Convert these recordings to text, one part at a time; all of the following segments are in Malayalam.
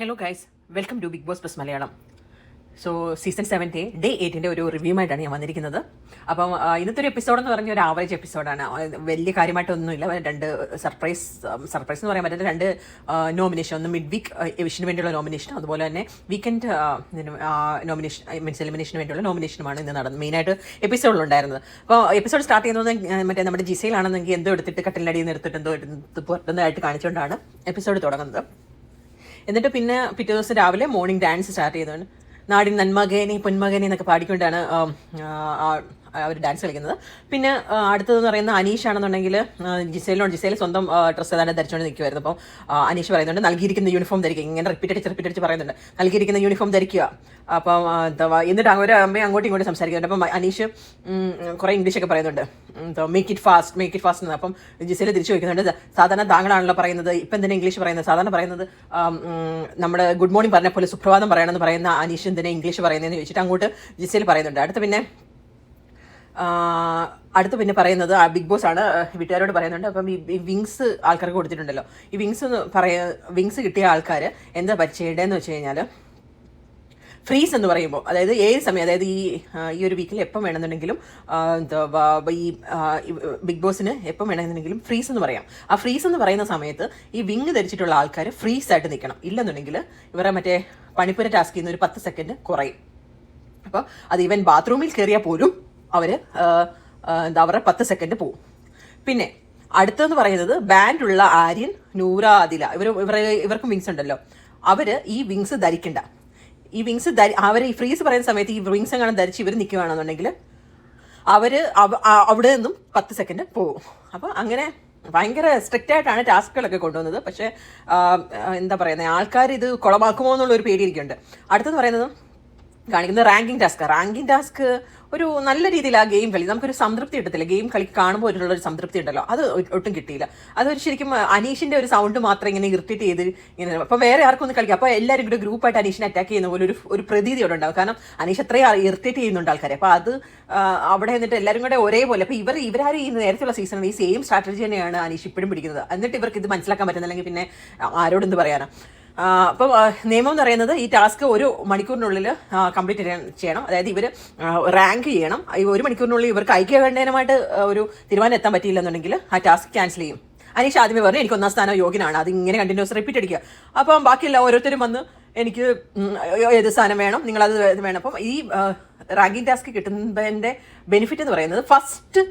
Hello guys, welcome to Bigg Boss plus Malayalam. So season 7 day 8 ഒരു റിവ്യൂമായിട്ടാണ് ഞാൻ വന്നിരിക്കുന്നത്. അപ്പം ഇന്നത്തെ ഒരു എപ്പിസോഡ് എന്ന് പറഞ്ഞ ഒരു ആവറേജ് എപ്പിസോഡാണ്. വലിയ കാര്യമായിട്ടൊന്നുമില്ല. രണ്ട് സർപ്രൈസ് എന്ന് പറയാൻ പറ്റുന്ന രണ്ട് നോമിനേഷൻ, ഒന്ന് മിഡ് വീക്ക് എവിഷന് വേണ്ടിയുള്ള നോമിനേഷൻ, അതുപോലെ തന്നെ വീക്കെൻഡ് നോമിനേഷൻ മീൻസ് എലിമിനേഷന് വേണ്ടിയുള്ള നോമിനേഷനുമാണ് ഇന്ന് നടന്നത്. മെയിനായിട്ട് എപ്പിസോഡിലുണ്ടായിരുന്നത്. അപ്പോൾ എപ്പിസോഡ് സ്റ്റാർട്ട് ചെയ്യുന്നത് മറ്റേ നമ്മുടെ ജിസയിലാണെന്നെങ്കിൽ എന്തോ എടുത്തിട്ട് കട്ടിലടിയിൽ നിന്ന് എടുത്തിട്ട് എന്തോ എടുത്ത് പുറത്തുന്നതായിട്ട് കാണിച്ചുകൊണ്ടാണ് എപ്പിസോഡ് തുടങ്ങുന്നത്. എന്നിട്ട് പിന്നെ പിറ്റേ ദിവസം രാവിലെ മോർണിംഗ് ഡാൻസ് സ്റ്റാർട്ട് ചെയ്തതാണ്. നാടിൻ നന്മകേനെ പൊന്മകനെ എന്നൊക്കെ പാടിക്കൊണ്ടാണ് അവർ ഡാൻസ് കളിക്കുന്നത്. പിന്നെ അടുത്തതെന്ന് പറയുന്നത് അനീഷ് ആണെന്നുണ്ടെങ്കിൽ ജിസേൽ സ്വന്തം ഡ്രസ്സ് ഏതാണ്ട് ധരിച്ചുകൊണ്ട് നിൽക്കുമായിരുന്നു. അപ്പം അനീഷ് പറയുന്നുണ്ട് നൽകിയിരിക്കുന്ന യൂണിഫോം ധരിക്കുക. ഇങ്ങനെ റിപ്പീറ്റ് അടിച്ച് പറയുന്നുണ്ട്, നൽകിയിരിക്കുന്ന യൂണിഫോം ധരിക്കുക. അപ്പം എന്നിട്ട് അവർ അമ്മയെ അങ്ങോട്ടും ഇങ്ങോട്ടും സംസാരിക്കുന്നുണ്ട്. അപ്പം അനീഷ് കുറേ ഇംഗ്ലീഷൊക്കെ പറയുന്നുണ്ട്, മേക്ക് ഇറ്റ് ഫാസ്റ്റ് എന്ന്. അപ്പം ജിസേൽ തിരിച്ചു ചോദിക്കുന്നുണ്ട്, സാധാരണ താങ്കളാണല്ലോ പറയുന്നത്, ഇപ്പം എന്തിനാ ഇംഗ്ലീഷ് പറയുന്നത്? സാധാരണ പറയുന്നത് നമ്മുടെ ഗുഡ് മോർണിംഗ് പറഞ്ഞ പോലെ സുപ്രഭാതം പറയണമെന്ന് പറയുന്ന അനീഷ് എന്തിനാ ഇംഗ്ലീഷ് പറയുന്നതെന്ന് ചോദിച്ചിട്ട് അങ്ങോട്ട് ജിസേൽ പറയുന്നുണ്ട്. അടുത്ത് പിന്നെ പറയുന്നത് ബിഗ് ബോസ് ആണ്, വീട്ടുകാരോട് പറയുന്നുണ്ട്. അപ്പം ഈ വിങ്സ് ആൾക്കാർക്ക് കൊടുത്തിട്ടുണ്ടല്ലോ, ഈ വിങ്സ് കിട്ടിയ ആൾക്കാർ എന്താ ചെയ്യേണ്ടതെന്ന് വെച്ച് കഴിഞ്ഞാൽ, ഫ്രീസ് എന്ന് പറയുമ്പോൾ, അതായത് ഏത് സമയം, അതായത് ഈ ഒരു വീക്കിൽ എപ്പം വേണമെന്നുണ്ടെങ്കിലും ഈ ബിഗ് ബോസിന് എപ്പം വേണമെന്നുണ്ടെങ്കിലും ഫ്രീസ് എന്ന് പറയാം. ആ ഫ്രീസ് എന്ന് പറയുന്ന സമയത്ത് ഈ വിങ് ധരിച്ചിട്ടുള്ള ആൾക്കാർ ഫ്രീസ് ആയിട്ട് നിൽക്കണം. ഇല്ലെന്നുണ്ടെങ്കിൽ ഇവരെ മറ്റേ പണിപ്പുര ടാസ്കിൽ നിന്ന് ഒരു 10 സെക്കൻഡ് കുറയും. അപ്പോൾ അത് ഈവൻ ബാത്റൂമിൽ കയറിയാൽ പോലും അവരുടെ 10 സെക്കൻഡ് പോവും. പിന്നെ അടുത്തെന്ന് പറയുന്നത് ബാൻഡുള്ള ആര്യൻ, നൂറ, ആദില, ഇവർക്കും വിങ്സ് ഉണ്ടല്ലോ. അവർ ഈ വിങ്സ് ധരിക്കണ്ട. ഈ വിങ്സ് അവർ ഈ ഫ്രീസ് പറയുന്ന സമയത്ത് ഈ വിങ്സ് എങ്ങനെ ധരിച്ച് ഇവർ നിൽക്കുകയാണെന്നുണ്ടെങ്കിൽ അവർ അവിടെ നിന്നും 10 സെക്കൻഡ് പോകും. അപ്പോൾ അങ്ങനെ ഭയങ്കര സ്ട്രിക്റ്റ് ആയിട്ടാണ് ടാസ്കുകളൊക്കെ കൊണ്ടുവന്നത്. പക്ഷേ എന്താ പറയുന്നത്, ആൾക്കാർ ഇത് കുളമാക്കുമോ എന്നുള്ളൊരു പേടിയിരിക്കുന്നുണ്ട്. അടുത്തെന്ന് പറയുന്നത് കാണിക്കുന്നത് റാങ്കിങ് ടാസ്ക് ഒരു നല്ല രീതിയിൽ ആ ഗെയിം കളി നമുക്കൊരു സംതൃപ്തി കിട്ടത്തില്ല. ഗെയിം കളി കാണുമ്പോൾ ഒരു സംതൃപ്തി ഉണ്ടല്ലോ, അത് ഒട്ടും കിട്ടിയില്ല. അതൊരു ശരിക്കും അനീഷിന്റെ ഒരു സൗണ്ട് മാത്രം ഇങ്ങനെ ഇറിറ്റേറ്റ് ചെയ്ത് ഇങ്ങനെ, അപ്പോൾ വേറെ ആർക്കും ഒന്ന് കളിക്കാം. അപ്പോൾ എല്ലാവരും കൂടെ ഗ്രൂപ്പായിട്ട് അനീഷിനെ അറ്റാക്ക് ചെയ്യുന്ന പോലെ ഒരു പ്രതീതി അവിടെ ഉണ്ടാവും. കാരണം അനീഷ് അത്രയും ഇറിറ്റേറ്റ് ചെയ്യുന്നുണ്ട് ആൾക്കാരെ. അപ്പോൾ അത് അവിടെ നിന്നിട്ട് എല്ലാവരും കൂടെ ഒരേപോലെ, അപ്പോൾ ഇവരാരും ഈ നേരത്തെയുള്ള സീസണിൽ ഈ സെയിം സ്ട്രാറ്റജി തന്നെയാണ് അനീഷ് ഇപ്പോഴും പിടിക്കുന്നത്. എന്നിട്ട് ഇവർക്ക് ഇത് മനസ്സിലാക്കാൻ പറ്റുന്നില്ലെങ്കിൽ പിന്നെ ആരോടെന്ത് പറയാനാ. അപ്പം നിയമം എന്ന് പറയുന്നത് ഈ ടാസ്ക് 1 മണിക്കൂറിനുള്ളിൽ കംപ്ലീറ്റ് ചെയ്യണം. അതായത് ഇവർ റാങ്ക് ചെയ്യണം. ഈ 1 മണിക്കൂറിനുള്ളിൽ ഇവർക്ക് ഐക്യകണ്ഠേനമായിട്ട് ഒരു തീരുമാനം എത്താൻ പറ്റിയില്ലെന്നുണ്ടെങ്കിൽ ആ ടാസ്ക് ക്യാൻസൽ ചെയ്യും. അനീഷ് ആദ്യമേ പറഞ്ഞു എനിക്ക് 1ാം സ്ഥാനം യോഗ്യനാണ്, അത് ഇങ്ങനെ കണ്ടിന്യൂസ് റിപ്പീറ്റ് അടിക്കുക. അപ്പം ബാക്കിയുള്ള ഓരോരുത്തരും വന്ന് എനിക്ക് ഏത് സ്ഥാനം വേണം, നിങ്ങളത് വേണം. അപ്പം ഈ റാങ്കിങ് ടാസ്ക് കിട്ടുന്നതിൻ്റെ ബെനിഫിറ്റ് എന്ന് പറയുന്നത്, ഫസ്റ്റ്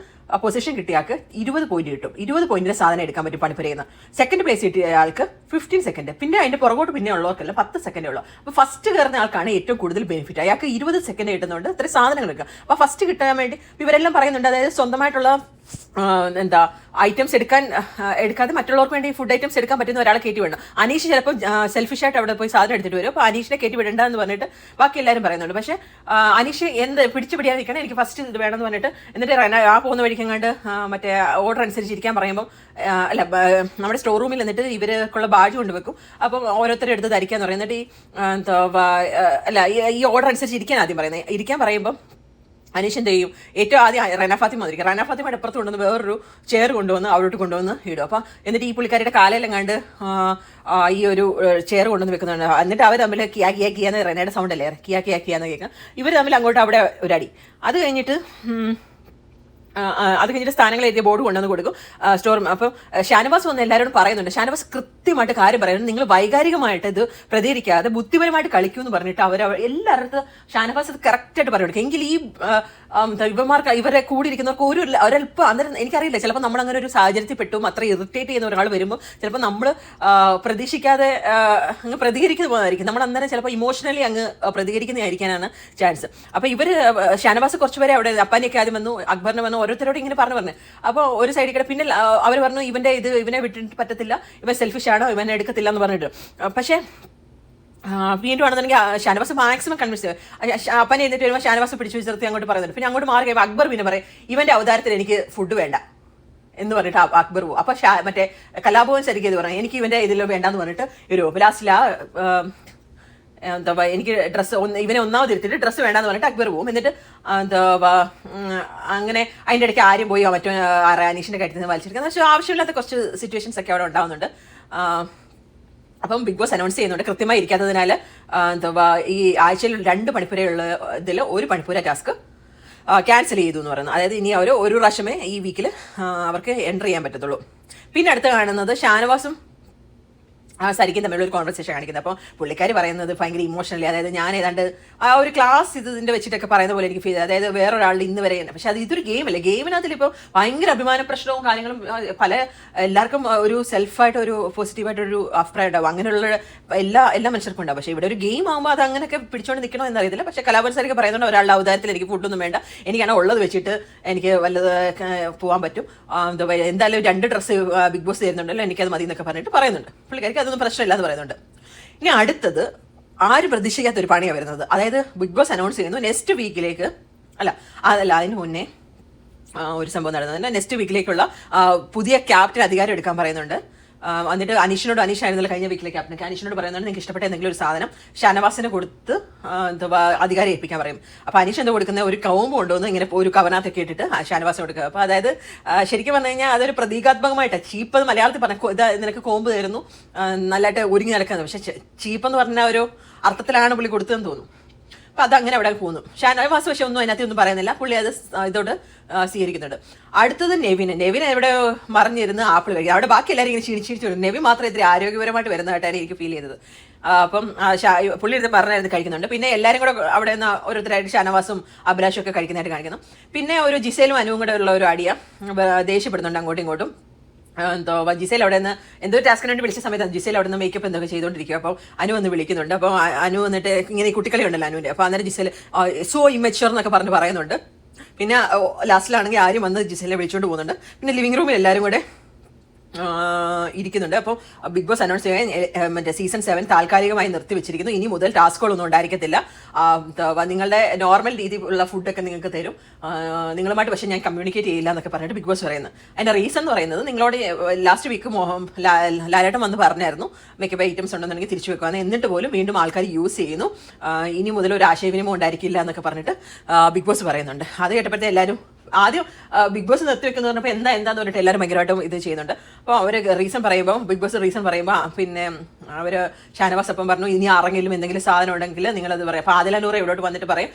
പൊസിഷൻ കിട്ടിയ ആൾക്ക് 20 പോയിന്റ് കിട്ടും. 20 പോയിന്റിന്റെ സാധനം എടുക്കാൻ പറ്റും പണിപ്പുരയിൽ നിന്ന്. സെക്കൻഡ് പ്ലേസ് കിട്ടിയ ആൾക്ക് 15 സെക്കൻഡ്, പിന്നെ അതിന്റെ പുറകോട്ട് പിന്നെ ഉള്ളവർക്കല്ല 10 സെക്കൻഡേ ഉള്ളൂ. അപ്പോൾ ഫസ്റ്റ് കയറുന്ന ആൾക്കാണ് ഏറ്റവും കൂടുതൽ ബെനിഫിറ്റ്. അയാൾക്ക് 20 സെക്കൻഡ് കിട്ടുന്നുണ്ട് ഇത്ര സാധനങ്ങൾ എടുക്കുക. അപ്പോൾ ഫസ്റ്റ് കിട്ടാൻ വേണ്ടി ഇവരെല്ലാം പറയുന്നുണ്ട്, അതായത് സ്വന്തമായിട്ടുള്ള ഐറ്റംസ് എടുക്കാതെ മറ്റുള്ളവർക്ക് വേണ്ടി ഫുഡ് ഐറ്റംസ് എടുക്കാൻ പറ്റുന്ന ഒരാളെ കയറ്റി വിടണം. അനീഷ് ചിലപ്പോൾ സെൽഫിഷായിട്ട് അവിടെ പോയി സാധനം എടുത്തിട്ട് വരും. അപ്പോൾ അനീഷിനെ കയറ്റി വിടണ്ട എന്ന് പറഞ്ഞിട്ട് ബാക്കി എല്ലാവരും പറയുന്നുണ്ട്. പക്ഷേ അനീഷ് പിടിച്ചു പിടിയാതെ നിൽക്കണം, എനിക്ക് ഫസ്റ്റ് ഇത് വേണമെന്ന് പറഞ്ഞിട്ട്, എന്നിട്ട് ആ പോകുന്ന വഴിക്കെങ്ങാണ്ട് മറ്റേ ഓർഡർ അനുസരിച്ച് ഇരിക്കാൻ പറയുമ്പോൾ, അല്ല നമ്മുടെ സ്റ്റോർ റൂമിൽ എന്നിട്ട് ഇവർക്കുള്ള ബാജ് കൊണ്ടുവെക്കും. അപ്പം ഓരോരുത്തരും എടുത്ത് ധരിക്കാന്ന് പറയും. എന്നിട്ട് ഈ ഓർഡർ അനുസരിച്ച് ഇരിക്കാൻ ആദ്യം പറയുന്നത്. ഇരിക്കാൻ പറയുമ്പം അനീഷ് എന്ത് ചെയ്യും, ഏറ്റവും ആദ്യം റന ഫാത്തിമയുടെ അപ്പുറത്ത് കൊണ്ടുവന്ന് വേറൊരു ചെയർ കൊണ്ടുവന്ന് അവിടോട്ട് കൊണ്ടുവന്ന് ഇടും. അപ്പം എന്നിട്ട് ഈ പുള്ളിക്കാരുടെ കാലയിലും കണ്ട് ഈ ഒരു ചെയർ കൊണ്ടുവന്ന് വെക്കുന്നുണ്ട്. എന്നിട്ട് അവർ തമ്മിൽ കിയാന്ന് റനയുടെ സൗണ്ട് അല്ലേ, കിയാന്ന് കേൾക്കാം. ഇവർ തമ്മിൽ അങ്ങോട്ട് അവിടെ ഒരടി. അത് കഴിഞ്ഞിട്ട് സ്ഥാനങ്ങൾ എഴുതിയ ബോർഡ് കൊണ്ടുവന്ന് കൊടുക്കും സ്റ്റോർ റൂം. അപ്പം ഷാനവാസ് വന്ന് എല്ലാവരോടും പറയുന്നുണ്ട്. ഷാനവാസ് കൃത്യമായിട്ട് കാര്യം പറയുന്നത്, നിങ്ങൾ വൈകാരികമായിട്ട് ഇത് പ്രതികരിക്കാതെ ബുദ്ധിപരമായിട്ട് കളിക്കൂ എന്ന് പറഞ്ഞിട്ട് എല്ലാവരുടെ ഷാനവാസ് അത് കറക്റ്റായിട്ട് പറഞ്ഞു കൊടുക്കും. എങ്കിൽ ഈ ഇവരെ കൂടിയിരിക്കുന്നവർക്ക് ഒരല്പം അന്നേരം എനിക്കറിയില്ല, ചിലപ്പോൾ നമ്മൾ അങ്ങനെ ഒരു സാഹചര്യത്തിൽ പെട്ടും അത്ര ഇറിറ്റേറ്റ് ചെയ്യുന്ന ഒരാൾ വരുമ്പോൾ ചിലപ്പോൾ നമ്മൾ പ്രതീക്ഷിക്കാതെ അങ്ങ് പ്രതികരിക്കുന്നതായിരിക്കും. നമ്മൾ അന്നേരം ചിലപ്പോൾ ഇമോഷണലി അങ്ങ് പ്രതികരിക്കുന്നതായിരിക്കാനാണ് ചാൻസ്. അപ്പോൾ ഇവർ ഷാനവാസ് കുറച്ചുപേരെ അവിടെ അപ്പാനിയൊക്കെ ആദ്യം വന്നു, അക്ബറിനെ വന്നു, ഓരോരുത്തരോട് ഇങ്ങനെ പറഞ്ഞു. അപ്പോൾ ഒരു സൈഡിൽ കൂടെ പിന്നെ അവർ പറഞ്ഞു ഇവനെ വിട്ടിട്ട് പറ്റത്തില്ല, ഇവൻ സെൽഫിഷാണോ, ഇവനെ എടുക്കത്തില്ല എന്ന് പറഞ്ഞിട്ട്. പക്ഷേ വീണ്ടും ആണെന്നുണ്ടെങ്കിൽ ഷാനവാസ് മാക്സിമം കൺവിൻസ് അപ്പനെ എന്നിട്ട് വരുമ്പോൾ ഷാനവാസ് പിടിച്ചു നിർത്തി അങ്ങോട്ട് പറയുന്നുണ്ട്. പിന്നെ അങ്ങോട്ട് മാറി കഴിയുമ്പോൾ അക്ബർ പിന്നെ പറയും ഇവന്റെ അവതാരത്തിൽ എനിക്ക് ഫുഡ് വേണ്ട എന്ന് പറഞ്ഞിട്ട് അക്ബർ പോകും. അപ്പോൾ മറ്റേ കലാഭവൻ ശരിക്കും ഇത് പറഞ്ഞു എനിക്ക് ഇവന്റെ ഇതിൽ വേണ്ടെന്ന് പറഞ്ഞിട്ട് ഒരു ലാസ്റ്റിലാ എനിക്ക് ഡ്രസ്സ് ഇവനെ ഒന്നാമത് ഇരുത്തിട്ട് ഡ്രസ്സ് വേണ്ടാന്ന് പറഞ്ഞിട്ട് അക്ബർ പോകും. എന്നിട്ട് അങ്ങനെ അതിൻ്റെ ഇടയ്ക്ക് ആരും പോയി മറ്റോ അനീഷിൻ്റെ കാര്യത്തിൽ നിന്ന് വലിച്ചെടുക്കുന്നത്. പക്ഷേ ആവശ്യമില്ലാത്ത കുറച്ച് സിറ്റുവേഷൻസ് ഒക്കെ അവിടെ ഉണ്ടാവുന്നുണ്ട്. അപ്പം ബിഗ് ബോസ് അനൗൺസ് ചെയ്യുന്നുണ്ട് കൃത്യമായി ഇരിക്കാത്തതിനാൽ എന്താ ഈ ആഴ്ചയിൽ 2 മണിപ്പൂരയുള്ള ഇതിൽ 1 മണിപ്പൂര ടാസ്ക് ക്യാൻസൽ ചെയ്തു എന്ന് പറയുന്നത്. അതായത് ഇനി അവർ ഒരു പ്രാവശ്യമേ ഈ വീക്കിൽ അവർക്ക് എൻ്റർ ചെയ്യാൻ പറ്റത്തുള്ളൂ. പിന്നെ അടുത്ത് കാണുന്നത് ഷാനവാസും സരിക്കും തമ്മിലുള്ള ഒരു കോൺവെർസേഷൻ കാണിക്കുന്നത്. അപ്പോൾ പുള്ളിക്കാരി പറയുന്നത് ഭയങ്കര ഇമോഷണലി, അതായത് ഞാൻ ഏതാണ്ട് ആ ഒരു ക്ലാസ് ഇതിൻ്റെ വെച്ചിട്ടൊക്കെ പറയുന്ന പോലെ എനിക്ക് ഫീൽ ചെയ്തത്, അതായത് വേറൊരാളുടെ ഇന്ന് വരെ തന്നെ. പക്ഷെ അത് ഇതൊരു ഗെയിമല്ലേ, ഗെയിമിനകത്തിൽ ഭയങ്കര അഭിമാന പ്രശ്നവും കാര്യങ്ങളും എല്ലാവർക്കും ഒരു സെൽഫായിട്ട് ഒരു പോസിറ്റീവായിട്ടൊരു അഭിപ്രായം ഉണ്ടാവും. അങ്ങനെയുള്ള എല്ലാ മനുഷ്യർക്കും ഉണ്ടാവും. പക്ഷേ ഇവിടെ ഒരു ഗെയിം ആകുമ്പോൾ അത് അങ്ങനെയൊക്കെ പിടിച്ചുകൊണ്ട് നിൽക്കണോ എന്നറിയത്തില്ല. പക്ഷേ കലാപരിസരൊക്കെ പറയുന്നുണ്ട് ഒരാളുടെ അവതാരത്തിൽ എനിക്ക് ഫുഡൊന്നും വേണ്ട, എനിക്കാണ് ഉള്ളത് വെച്ചിട്ട് എനിക്ക് വല്ലത് പോകാൻ പറ്റും, എന്തായാലും 2 ഡ്രസ്സ് ബിഗ് ബോസ് തരുന്നുണ്ടല്ലോ, എനിക്കത് മതി എന്നൊക്കെ പറഞ്ഞിട്ട് പറയുന്നുണ്ട്. പുള്ളിക്കാർക്ക് അതൊന്നും പ്രശ്നമില്ല എന്ന് പറയുന്നുണ്ട്. ഇനി അടുത്തത് ആരും പ്രതീക്ഷിക്കാത്ത ഒരു പണിയാണ് വരുന്നത്. അതായത് ബിഗ് ബോസ് അനൗൺസ് ചെയ്യുന്നു നെക്സ്റ്റ് വീക്കിലേക്ക് അതിന് മുന്നേ ഒരു സംഭവം നടന്നത്. നെക്സ്റ്റ് വീക്കിലേക്കുള്ള പുതിയ ക്യാപ്റ്റൻ അധികാരം എടുക്കാൻ പറയുന്നുണ്ട്. എന്നിട്ട് അനീഷ് ആയിരുന്നല്ലോ കഴിഞ്ഞ വീക്കിലെ ക്യാപ്റ്റൻ. അനീഷിനോട് പറയുന്നുണ്ട് നിങ്ങൾക്ക് ഇഷ്ടപ്പെട്ട എന്തെങ്കിലും ഒരു സാധനം ഷാനവാസിനെ കൊടുത്ത് എന്താ അധികാരം ഏൽപ്പിക്കാൻ പറയും. അപ്പോൾ അനീഷ് എന്താ കൊടുക്കുന്ന ഒരു കവുമ്പ് കൊണ്ടുവന്ന് ഇങ്ങനെ ഒരു കവനത്തൊക്കെ ഇട്ടിട്ട് ഷാനവാസിന് കൊടുക്കുക. അപ്പോൾ അതായത് ശരിക്കും പറഞ്ഞു കഴിഞ്ഞാൽ അതൊരു പ്രതീകാത്മകമായിട്ടാണ്. ചീപ്പ് എന്ന് മലയാളത്തിൽ പറഞ്ഞ ഇതാ നിനക്ക് കോമ്പ് തരുന്നു, നല്ലതായിട്ട് ഒരുങ്ങി നടക്കുന്നത്. പക്ഷെ ചീപ്പെന്ന് പറഞ്ഞ ഒരു അർത്ഥത്തിലാണ് പുള്ളി കൊടുത്തതെന്ന് തോന്നുന്നു. അപ്പം അതങ്ങനെ അവിടെ പോകുന്നു. ഷാനവാസ് പക്ഷെ ഒന്നും അതിനകത്ത് പറയുന്നില്ല. പുള്ളി അത് ഇതോട് സ്വീകരിക്കുന്നുണ്ട്. അടുത്തത് നെവിൻ എവിടെ മറിഞ്ഞിരുന്ന് ആപ്പിൾ കഴിക്കും. അവിടെ ബാക്കി എല്ലാവരും ഇങ്ങനെ ക്ഷീണിച്ചു വരും. നെവിൻ മാത്രം ഇത്തിരി ആരോഗ്യപരമായിട്ട് വരുന്നതായിട്ടാണ് എനിക്ക് ഫീൽ ചെയ്തത്. അപ്പം പുള്ളി ഇരുന്ന് പറഞ്ഞിരുന്ന് കഴിക്കുന്നുണ്ട്. പിന്നെ എല്ലാവരും കൂടെ അവിടെ നിന്ന് ഓരോരുത്തരായിട്ട് ഷാനവാസും അഭിലാഷും ഒക്കെ കഴിക്കുന്നതായിട്ട് കാണിക്കുന്നു. പിന്നെ ഒരു ജിസേലും അനുവും കൂടെ ഉള്ള ഒരു അടിയ ദേഷ്യപ്പെടുന്നുണ്ട് അങ്ങോട്ടും ഇങ്ങോട്ടും. ജിസേൽ അവിടെ നിന്ന് എന്തോ ടാസ്കിന് വേണ്ടി വിളിച്ച സമയത്ത് ജിസേൽ അവിടെ നിന്ന് മേക്കപ്പ് എന്തൊക്കെ ചെയ്തുകൊണ്ടിരിക്കുക. അപ്പോൾ അനു വന്ന് വിളിക്കുന്നുണ്ട്. അപ്പോൾ അനു വന്നിട്ട് ഇങ്ങനെ കുട്ടിക്കളി ഉണ്ടല്ലോ അനുവിൻ്റെ. അപ്പോൾ അന്നേരം ജിസേൽ സോ ഇമ്മച്വർ എന്നൊക്കെ പറഞ്ഞ് പറയുന്നുണ്ട്. പിന്നെ ലാസ്റ്റിലാണെങ്കിൽ ആരും വന്ന് ജിസേലിനെ വിളിച്ചുകൊണ്ട് പോകുന്നുണ്ട്. പിന്നെ ലിവിംഗ് റൂമിൽ എല്ലാവരും കൂടെ ഇരിക്കുന്നുണ്ട്. അപ്പോൾ ബിഗ് ബോസ് അനൗൺസ് ചെയ്യാൻ മറ്റേ സീസൺ 7 താൽക്കാലികമായി നിർത്തിവെച്ചിരിക്കുന്നു. ഇനി മുതൽ ടാസ്കുകളൊന്നും ഉണ്ടായിരിക്കത്തില്ല. നിങ്ങളുടെ നോർമൽ രീതിയിലുള്ള ഫുഡൊക്കെ നിങ്ങൾക്ക് തരും, നിങ്ങളുമായിട്ട് പക്ഷേ ഞാൻ കമ്മ്യൂണിക്കേറ്റ് ചെയ്യില്ല എന്നൊക്കെ പറഞ്ഞിട്ട് ബിഗ് ബോസ് പറയുന്നത്. അതിൻ്റെ റീസൺ എന്ന് പറയുന്നത് നിങ്ങളോട് ലാസ്റ്റ് വീക്ക് ലാലേട്ടൻ വന്ന് പറഞ്ഞായിരുന്നു മേക്കപ്പ് ഐറ്റംസ് ഉണ്ടെന്നുണ്ടെങ്കിൽ തിരിച്ചു വെക്കുവാന്ന്. എന്നിട്ട് പോലും വീണ്ടും ആൾക്കാർ യൂസ് ചെയ്യുന്നു. ഇനി മുതൽ ഒരു ആശയവിനിമയം ഉണ്ടായിരിക്കില്ല എന്നൊക്കെ പറഞ്ഞിട്ട് ബിഗ് ബോസ് പറയുന്നുണ്ട്. അത് കേട്ടപ്പോഴത്തെ എല്ലാവരും ആദ്യം ബിഗ് ബോസ് നിർത്തിവെക്കുന്ന പറഞ്ഞപ്പോൾ എന്താന്ന് പറഞ്ഞിട്ട് എല്ലാവരും ഭയങ്കരമായിട്ടും ഇത് ചെയ്യുന്നുണ്ട്. അപ്പോൾ അവർ റീസൺ പറയുമ്പോൾ ബിഗ് ബോസ് റീസൺ പറയുമ്പോൾ പിന്നെ അവർ ഷാനവാസ് അപ്പം പറഞ്ഞു ഇനി ആരെങ്കിലും എന്തെങ്കിലും സാധനം ഉണ്ടെങ്കിൽ നിങ്ങളത് പറയും. അപ്പോൾ ആദിലനൂറ് ഇവിടോട്ട് വന്നിട്ട് പറയും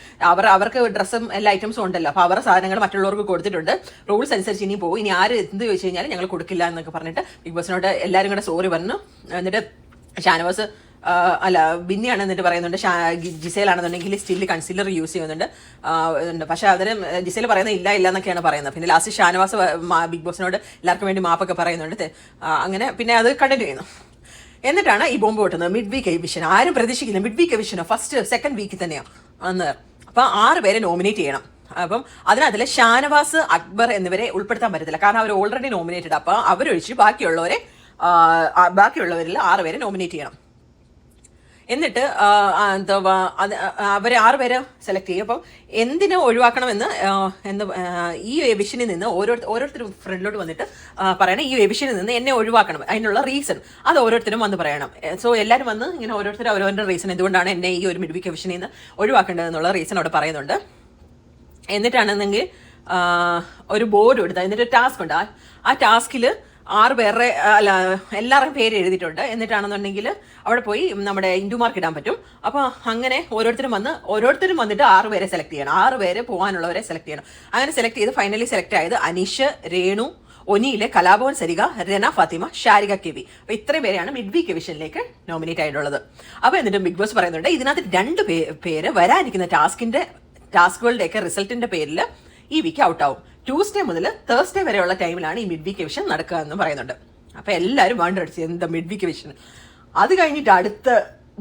അവർക്ക് ഡ്രസ്സും എല്ലാ ഐറ്റംസും ഉണ്ടല്ലോ, അപ്പോൾ അവരുടെ സാധനങ്ങൾ മറ്റുള്ളവർക്ക് കൊടുത്തിട്ടുണ്ട്, റൂൾസ് അനുസരിച്ച് ഇനി പോകും, ഇനി ആര് എന്ത് ചോദിച്ചു കഴിഞ്ഞാൽ ഞങ്ങൾ കൊടുക്കില്ല എന്നൊക്കെ പറഞ്ഞിട്ട് ബിഗ് ബോസിനോട് എല്ലാവരും കൂടെ സോറി പറഞ്ഞു. എന്നിട്ട് ഷാനവാസ് ബിന്നിയാണ് എന്നിട്ട് പറയുന്നുണ്ട് ജിസേലാണെന്നുണ്ടെങ്കിൽ സ്റ്റിൽ കൺസീലർ യൂസ് ചെയ്യുന്നുണ്ട്. പക്ഷെ അതിന് ജിസേൽ പറയുന്നത് ഇല്ല എന്നൊക്കെയാണ് പറയുന്നത്. പിന്നെ ലാസ്റ്റ് ഷാനവാസ് ബിഗ് ബോസിനോട് എല്ലാവർക്കും വേണ്ടി മാപ്പൊക്കെ പറയുന്നുണ്ട്. അങ്ങനെ പിന്നെ അത് കണ്ടിന്യൂ ചെയ്യുന്നു. എന്നിട്ടാണ് ഈ ബോംബ് പൊട്ടുന്നത്. മിഡ് വീക്ക് എവിഷൻ ആരും പ്രതീക്ഷിക്കില്ല. മിഡ് വീക്ക് എവിഷനോ സെക്കൻഡ് വീക്കിൽ തന്നെയാണ് അന്ന്. അപ്പം 6 പേരെ നോമിനേറ്റ് ചെയ്യണം. അപ്പം അതിനകത്തിൽ ഷാനവാസ് അക്ബർ എന്നിവരെ ഉൾപ്പെടുത്താൻ പറ്റത്തില്ല, കാരണം അവർ ഓൾറെഡി നോമിനേറ്റഡ്. അപ്പോൾ അവരൊഴിച്ച് ബാക്കിയുള്ളവരിൽ 6 പേരെ നോമിനേറ്റ് ചെയ്യണം. എന്നിട്ട് അവർ 6 പേരെ സെലക്ട് ചെയ്യും. അപ്പം എന്തിനു ഒഴിവാക്കണമെന്ന് ഈ എവിഷനിൽ നിന്ന് ഓരോരുത്തരും ഫ്രണ്ടിലോട്ട് വന്നിട്ട് പറയണം ഈ എവിഷനിൽ നിന്ന് എന്നെ ഒഴിവാക്കണം, അതിനുള്ള റീസൺ അത് ഓരോരുത്തരും വന്ന് പറയണം. സോ എല്ലാവരും വന്ന് ഇങ്ങനെ ഓരോരുത്തരും അവരവരുടെ റീസൺ എന്തുകൊണ്ടാണ് എന്നെ ഈ ഒരു മിഡ് വീക്ക് എവിഷനിൽ നിന്ന് ഒഴിവാക്കേണ്ടതെന്നുള്ള റീസൺ അവിടെ പറയുന്നുണ്ട്. എന്നിട്ടാണെന്നെങ്കിൽ ഒരു ബോർഡ് എടുത്താൽ എന്നിട്ട് ടാസ്ക് ഉണ്ട്. ആ ടാസ്കിൽ 6 പേരുടെ എല്ലാവരുടെയും പേര് എഴുതിയിട്ടുണ്ട്. എന്നിട്ടാണെന്നുണ്ടെങ്കിൽ അവിടെ പോയി നമ്മുടെ ഇൻഡു മാർക്ക് ഇടാൻ പറ്റും. അപ്പോൾ അങ്ങനെ ഓരോരുത്തരും വന്നിട്ട് 6 പേരെ സെലക്ട് ചെയ്യണം. 6 പേരെ പോകാനുള്ളവരെ സെലക്ട് ചെയ്യണം. അങ്ങനെ സെലക്ട് ചെയ്ത് ഫൈനലി സെലക്ട് ആയത് അനീഷ്, രേണു, ഒനിയിലെ കലാഭവൻ സരിക, രന ഫാത്തിമ, ഷാരിക കെവി. അപ്പോൾ ഇത്രയും പേരെയാണ് മിഡ് വീക്ക് എവിഷനിലേക്ക് നോമിനേറ്റ് ആയിട്ടുള്ളത്. അപ്പോൾ എന്നിട്ട് ബിഗ് ബോസ് പറയുന്നുണ്ട് ഇതിനകത്ത് 2 പേര് വരാനിരിക്കുന്ന ടാസ്കുകളുടെയൊക്കെ റിസൾട്ടിന്റെ പേരിൽ ഈ വീക്ക് ഔട്ടാവും. ട്യൂസ്ഡേ മുതൽ തേഴ്സ്ഡേ വരെയുള്ള ടൈമിലാണ് ഈ മിഡ് വീക്ക് എവിഷൻ നടക്കുക എന്ന് പറയുന്നുണ്ട്. അപ്പോൾ എല്ലാവരും വേണ്ടടിച്ച് എന്താ മിഡ് വീക്ക് എവിഷൻ. അത് കഴിഞ്ഞിട്ട് അടുത്ത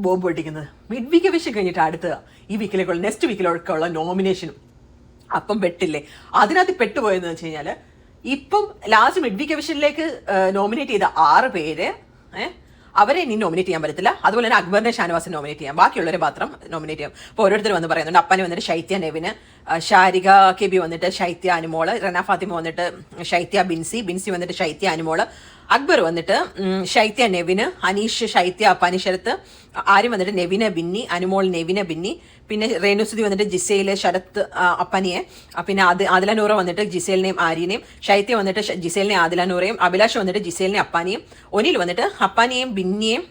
ബോംബ് പൊട്ടിക്കുന്നത് മിഡ് വീക്ക് എവിഷൻ കഴിഞ്ഞിട്ട് അടുത്ത ഈ വീക്കിലേക്കുള്ള നെക്സ്റ്റ് വീക്കിലേക്കുള്ള നോമിനേഷനും. അപ്പം പെട്ടില്ലേ, അതിനകത്ത് പെട്ടുപോയെന്ന് വെച്ച് കഴിഞ്ഞാൽ ഇപ്പം ലാസ്റ്റ് മിഡ് വീക്ക് എവിഷനിലേക്ക് നോമിനേറ്റ് ചെയ്ത 6 പേര് അവരെ ഇനി നോമിനേറ്റ് ചെയ്യാൻ പറ്റത്തില്ല. അതുപോലെ തന്നെ അക്ബറിനെ ഷാനവാസിനെ നോമിനേറ്റ് ചെയ്യാം, ബാക്കിയുള്ളവരെ മാത്രം നോമിനേറ്റ് ചെയ്യാം. അപ്പോൾ ഓരോരുത്തർ വന്ന് പറയുന്നുണ്ട്. അപ്പനെ വന്നിട്ട് ഷൈത്യ നെവിന്, ഷാരിക കെബി വന്നിട്ട് ഷൈത്യ അനുമോള്, റന ഫാത്തിമ വന്നിട്ട് ഷൈത്യ ബിൻസി വന്നിട്ട് ഷൈത്യ അനുമോള്, അക്ബർ വന്നിട്ട് ഷൈത്യ നെവിന്, അനീഷ് ഷൈത്യ അപ്പാനി ശരത്ത്, ആര്യം വന്നിട്ട് നെവിന ബിന്നി, അനുമോൾ നെവിന ബിന്നി, പിന്നെ രേണുസുതി വന്നിട്ട് ജിസേല് ശരത്ത് അപ്പനിയെ, പിന്നെ ആദിലനൂറ വന്നിട്ട് ജിസേലിനെയും ആര്യനെയും, ഷൈത്യ വന്നിട്ട് ജിസേലിനെയും ആദിലനൂറയും, അഭിലാഷ് വന്നിട്ട് ജിസേലിനെയും അപ്പാനിയും, ഒനിൽ വന്നിട്ട് അപ്പാനിയെയും ബിന്നിയെയും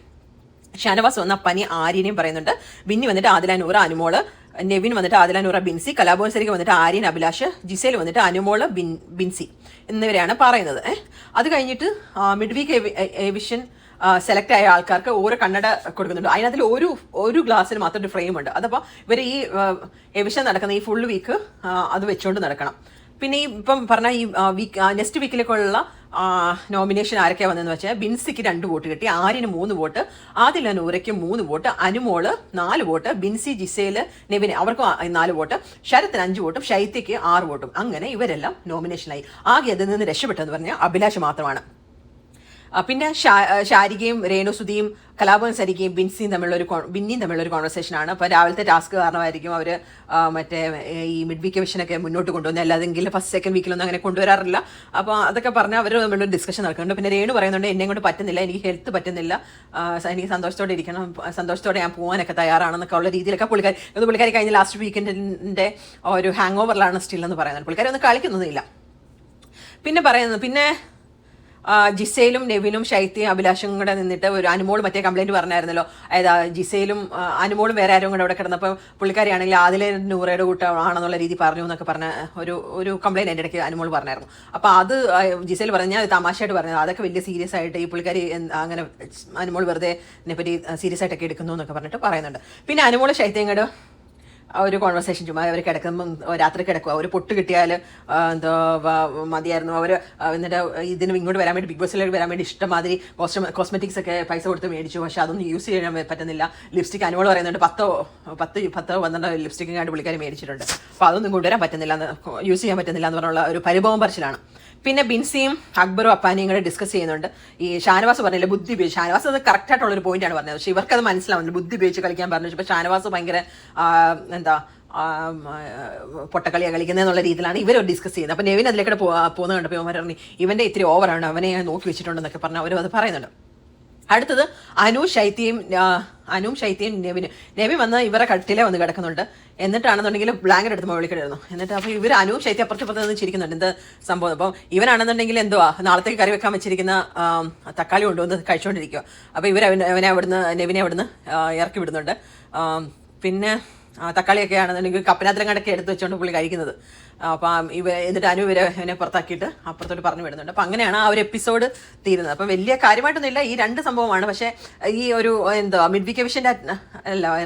ഷാനവാസ് വന്ന പനി ആര്യനെയും പറയുന്നുണ്ട്. ബിന്നി വന്നിട്ട് ആദില നൂറ അനുമോള്, നെവിൻ വന്നിട്ട് ആദില നൂറ ബിൻസി, കലാഭവൻസരിക്ക് വന്നിട്ട് ആര്യൻ അഭിലാഷ്, ജിസേൽ വന്നിട്ട് അനുമോള് ബിൻസി എന്നിവരെയാണ് പറയുന്നത്. അത് കഴിഞ്ഞിട്ട് മിഡ് വീക്ക് എവിഷൻ സെലക്ട് ആയ ആൾക്കാർക്ക് ഓരോ കണ്ണട കൊടുക്കുന്നുണ്ട്. അതിനകത്തിൽ ഒരു ഗ്ലാസ്സിന് മാത്രം ഒരു ഫ്രെയിം ഉണ്ട്. അതപ്പോൾ ഇവർ ഈ എവിഷൻ നടക്കുന്ന ഈ ഫുൾ വീക്ക് അത് വെച്ചുകൊണ്ട് നടക്കണം. പിന്നെ ഈ ഇപ്പം പറഞ്ഞ ഈ നെക്സ്റ്റ് വീക്കിലേക്കുള്ള നോമിനേഷൻ ആരൊക്കെയാണ് വന്നതെന്ന് വെച്ചാൽ ബിൻസിക്ക് 2 വോട്ട് കിട്ടി, ആര്യന് 3 vote, Adila നൂറയ്ക്ക് 3 vote, Anumol 4 vote, Binsi Gisele നെവിന് അവർക്ക് 4 വോട്ട്, ശരത്തിന് 5 വോട്ടും, ശൈത്യയ്ക്ക് 6 വോട്ടും. അങ്ങനെ ഇവരെല്ലാം നോമിനേഷനായി. ആകെ അതിൽ നിന്ന് രക്ഷപ്പെട്ടെന്ന് പറഞ്ഞാൽ അഭിലാഷ് മാത്രമാണ്. പിന്നെ ശാരികയും രേണുസുതിയും കലാഭവൻ സരികയും ബിന്നിയും തമ്മിലുള്ള ഒരു കോൺവെർസേഷനാണ്. അപ്പോൾ രാവിലത്തെ ടാസ്ക് കാരണമായിരിക്കും അവർ മറ്റേ ഈ മിഡ് വീക്ക് വിഷനൊക്കെ മുന്നോട്ട് കൊണ്ടുവന്നത്, അല്ലാതെങ്കിൽ ഫസ്റ്റ് സെക്കൻഡ് വീക്കിലൊന്നും അങ്ങനെ കൊണ്ടുവരാറില്ല. അപ്പോൾ അതൊക്കെ പറഞ്ഞാൽ അവർ തമ്മിലൊരു ഡിസ്കഷൻ നടക്കുന്നുണ്ട്. പിന്നെ രേണു പറയുന്നുണ്ട് എന്നെ കൊണ്ട് പറ്റുന്നില്ല, എനിക്ക് ഹെൽത്ത് പറ്റുന്നില്ല, എനിക്ക് സന്തോഷത്തോടെ ഇരിക്കണം, സന്തോഷത്തോടെ ഞാൻ പോകാനൊക്കെ തയ്യാറാണെന്നൊക്കെ ഉള്ള രീതിയിലൊക്കെ പുള്ളിക്കാരി കഴിഞ്ഞ ലാസ്റ്റ് വീക്കെൻഡിൻ്റെ ഒരു ഹാങ് ഓവറിലാണ് സ്റ്റിൽ എന്ന് പറയുന്നത്. പുള്ളിക്കാരി ഒന്നും കളിക്കുന്നൊന്നുമില്ല. പിന്നെ ജിസയിലും നെവിനും ശൈത്യയും അഭിലാഷും കൂടെ നിന്നിട്ട് ഒരു അനുമോൾ മറ്റേ കംപ്ലൈൻറ്റ് പറഞ്ഞായിരുന്നല്ലോ, അതായത് ജിസയിലും അനുമോളും വേറെ ആരും കൂടെ അവിടെ കിടന്നപ്പോൾ പുള്ളിക്കാരിയാണെങ്കിൽ ആദിലെ നൂറയുടെ കൂട്ടമാണെന്നുള്ള രീതി പറഞ്ഞു എന്നൊക്കെ പറഞ്ഞ ഒരു കംപ്ലൈൻറ്റ് എൻ്റെ ഇടയ്ക്ക് അനുമോൾ പറഞ്ഞായിരുന്നു. അപ്പോൾ അത് ജിസയിൽ പറഞ്ഞാൽ തമാശയായിട്ട് പറഞ്ഞത്, അതൊക്കെ വലിയ സീരിയസ് ആയിട്ട് ഈ പുള്ളിക്കാരി അങ്ങനെ അനുമോൾ വെറുതെ ഇതിനെപ്പറ്റി സീരിയസ് ആയിട്ടൊക്കെ എടുക്കുന്നു എന്നൊക്കെ പറഞ്ഞിട്ട് പറയുന്നുണ്ട്. പിന്നെ അനുമോൾ ശൈത്യങ്ങട് ഒരു കോൺവെർസേഷൻ ചുമ്മാ അവർ കിടക്കുമ്പം രാത്രി കിടക്കുക, ഒരു പൊട്ട് കിട്ടിയാൽ എന്തോ മതിയായിരുന്നു, അവർ എന്നിട്ട് ഇതിന് ഇങ്ങോട്ട് വരാൻ വേണ്ടി ബിഗ് ബോസിലേക്ക് വരാൻ വേണ്ടി ഇഷ്ടമാതിരി കോസ്മെറ്റിക്സ് ഒക്കെ പൈസ കൊടുത്ത് മേടിച്ചു, പക്ഷെ അതൊന്നും യൂസ് ചെയ്യാൻ പറ്റുന്നില്ല. ലിപ്സ്റ്റിക് അനുമോൾ പറയുന്നുണ്ട് 10-12 ലിപ്സ്റ്റിക്കും കണ്ട് പുള്ളിക്കാർ മേടിച്ചിട്ടുണ്ട്, അപ്പോൾ അതൊന്നും കൊണ്ടുവരാൻ പറ്റുന്നില്ല, യൂസ് ചെയ്യാൻ പറ്റുന്നില്ല എന്ന് പറഞ്ഞുള്ള ഒരു പരിഭവം പറച്ചിലാണ്. പിന്നെ ബിൻസിയും അക്ബറും അപ്പാനിയും കൂടെ ഡിസ്കസ് ചെയ്യുന്നുണ്ട്. ഈ ഷാനവാസ് പറഞ്ഞില്ല ബുദ്ധി ഉപയോഗിച്ച്, ഷാനവാസ് അത് കറക്റ്റ് ആയിട്ടുള്ളൊരു പോയിന്റാണ് പറഞ്ഞത്, പക്ഷേ ഇവർക്കത് മനസ്സിലാവുന്നില്ല, ബുദ്ധി ഉപയോഗിച്ച് കളിക്കാൻ പറഞ്ഞു. ഇപ്പോൾ ഷാനവാസ് ഭയങ്കര പൊട്ടക്കളിയാണ് കളിക്കുന്നതെന്നുള്ള രീതിയിലാണ് ഇവർ ഡിസ്കസ് ചെയ്യുന്നത്. അപ്പോൾ നെവിൻ അതിലേക്കൂടെ പോകുന്നത് കണ്ടപ്പോൾ ഇവർ പറഞ്ഞു ഇവൻ്റെ ഇത്തിരി ഓവറാണ്, അവനെ നോക്കി വെച്ചിട്ടുണ്ടെന്നൊക്കെ പറഞ്ഞ് അവരും അത് പറയുന്നുണ്ട്. അടുത്തത് അനുവും ശൈത്യയും നെവിൻ വന്ന് ഇവരെ കട്ടിലേ വന്ന് കിടക്കുന്നുണ്ട്. എന്നിട്ടാണെന്നുണ്ടെങ്കിൽ ബ്ലാങ്കറ്റ് എടുത്ത് മുകളിൽ കിടന്നു. എന്നിട്ട് അപ്പോൾ ഇവർ അനുവും ശൈത്യം അപ്പുറത്ത് നിന്ന് ചിരിക്കുന്നുണ്ട്, എന്ത് സംഭവം. അപ്പം ഇവനാണെന്നുണ്ടെങ്കിൽ എന്തുവാ നാളത്തേക്ക് കറി വെക്കാൻ വെച്ചിരിക്കുന്ന തക്കാളി കൊണ്ടുവന്ന് കഴിച്ചുകൊണ്ടിരിക്കുക. അപ്പോൾ നെവിനെ അവിടുന്ന് ഇറക്കി വിടുന്നുണ്ട്. പിന്നെ തക്കാളിയൊക്കെ ആണെന്നുണ്ടെങ്കിൽ കപ്പനാത്തിലങ്ങാണ്ടൊക്കെ എടുത്ത് വെച്ചുകൊണ്ട് പുള്ളി കഴിക്കുന്നത്. അപ്പം എന്നിട്ട് ഇവനെ പുറത്താക്കിയിട്ട് അപ്പുറത്തോട്ട് പറഞ്ഞു വിടുന്നുണ്ട്. അപ്പം അങ്ങനെയാണ് ആ ഒരു എപ്പിസോഡ് തീരുന്നത്. അപ്പം വലിയ കാര്യമായിട്ടൊന്നുമില്ല, ഈ 2 സംഭവമാണ്. പക്ഷേ ഈ ഒരു മിഡ് വീക്ക് എവിഷൻ്റെ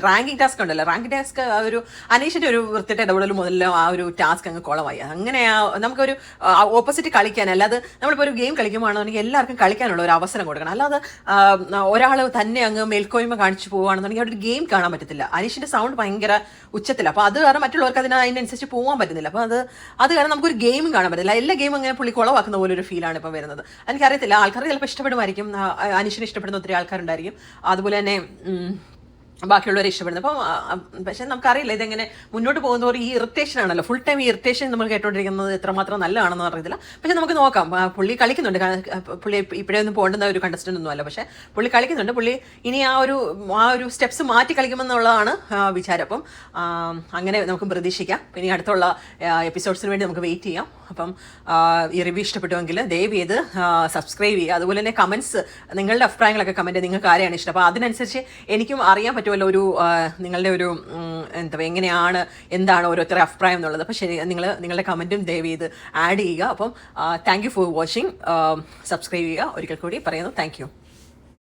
റാങ്കിങ് ടാസ്ക് ഉണ്ടല്ലോ, റാങ്കിങ് ടാസ്ക് ഒരു അനീഷിൻ്റെ ഒരു വൃത്തിയുടെ ഇടപെടൽ മുതലോ ആ ഒരു ടാസ്ക് അങ്ങ് കുളമായി. അങ്ങനെ നമുക്കൊരു ഓപ്പോസിറ്റ് കളിക്കാൻ, അല്ലാതെ നമ്മളിപ്പോൾ ഒരു ഗെയിം കളിക്കുമ്പോഴാണെന്നുണ്ടെങ്കിൽ എല്ലാവർക്കും കളിക്കാനുള്ള ഒരു അവസരം കൊടുക്കണം. അല്ലാതെ ഒരാൾ തന്നെ അങ്ങ് മേൽക്കോയ്മ കാണിച്ചു പോവുകയാണെന്നുണ്ടെങ്കിൽ അവിടെ ഒരു ഗെയിം കാണാൻ പറ്റത്തില്ല. അനീഷിൻ്റെ സൗണ്ട് ഭയങ്കര ഉച്ചത്തില്ല, അപ്പോൾ അത് കാരണം മറ്റുള്ളവർക്ക് അതിനനുസരിച്ച് പോകാൻ പറ്റുന്നില്ല. അപ്പോൾ അത് കാരണം നമുക്കൊരു ഗെയിമും കാണാൻ പറ്റില്ല. എല്ലാ ഗെയിമും അങ്ങനെ പുള്ളി കുളവാക്കുന്ന പോലെ ഒരു ഫീലാണ് ഇപ്പം വരുന്നത്. എനിക്കറിയത്തില്ല, ആൾക്കാർ ചിലപ്പോൾ ഇഷ്ടപ്പെടുമായിരിക്കും, അനീഷിനെ ഇഷ്ടപ്പെടുന്ന ഒത്തിരി ആൾക്കാരുണ്ടായിരിക്കും, അതുപോലെ തന്നെ ബാക്കിയുള്ളവരെ ഇഷ്ടപ്പെടുന്നത്. അപ്പം പക്ഷെ നമുക്കറിയില്ല ഇതെങ്ങനെ മുന്നോട്ട് പോകുന്നവർ ഈ ഇറിറ്റേഷൻ ആണല്ലോ, ഫുൾ ടൈം ഈ ഇറിറ്റേഷൻ നമ്മൾ കേട്ടോണ്ടിരിക്കുന്നത് എത്രമാത്രം നല്ലതാണെന്ന് അറിയത്തില്ല. പക്ഷെ നമുക്ക് നോക്കാം, പുള്ളി കളിക്കുന്നുണ്ട്. പുള്ളി ഇപ്പോഴേ ഒന്നും പോകേണ്ടുന്ന ഒരു കണ്ടസ്റ്റൻ്റ് ഒന്നും അല്ല, പക്ഷെ പുള്ളി കളിക്കുന്നുണ്ട്. പുള്ളി ഇനി ആ ഒരു സ്റ്റെപ്സ് മാറ്റി കളിക്കുമെന്നുള്ളതാണ് വിചാരം. അപ്പം അങ്ങനെ നമുക്ക് പ്രതീക്ഷിക്കാം. പിന്നെ അടുത്തുള്ള എപ്പിസോഡ്സിന് വേണ്ടി നമുക്ക് വെയിറ്റ് ചെയ്യാം. അപ്പം ഈ റിവ്യൂ ഇഷ്ടപ്പെട്ടുവെങ്കിൽ ദയവ് ചെയ്ത് സബ്സ്ക്രൈബ് ചെയ്യുക. അതുപോലെ തന്നെ കമൻറ്റ്സ്, നിങ്ങളുടെ അഭിപ്രായങ്ങളൊക്കെ കമൻറ്റ്, നിങ്ങൾക്ക് ആരെയാണ് ഇഷ്ടം, അപ്പോൾ അതിനനുസരിച്ച് എനിക്കും അറിയാൻ പറ്റുമല്ലോ നിങ്ങളുടെ ഒരു എങ്ങനെയാണ് എന്താണ് ഓരോരുത്തരുടെ അഭിപ്രായം എന്നുള്ളത്. അപ്പോൾ ശരി, നിങ്ങളുടെ കമൻറ്റും ദയവ് ചെയ്ത് ആഡ് ചെയ്യുക. അപ്പം thank you for watching. Subscribe ചെയ്യുക. ഒരിക്കൽ കൂടി പറയുന്നു, താങ്ക് യു.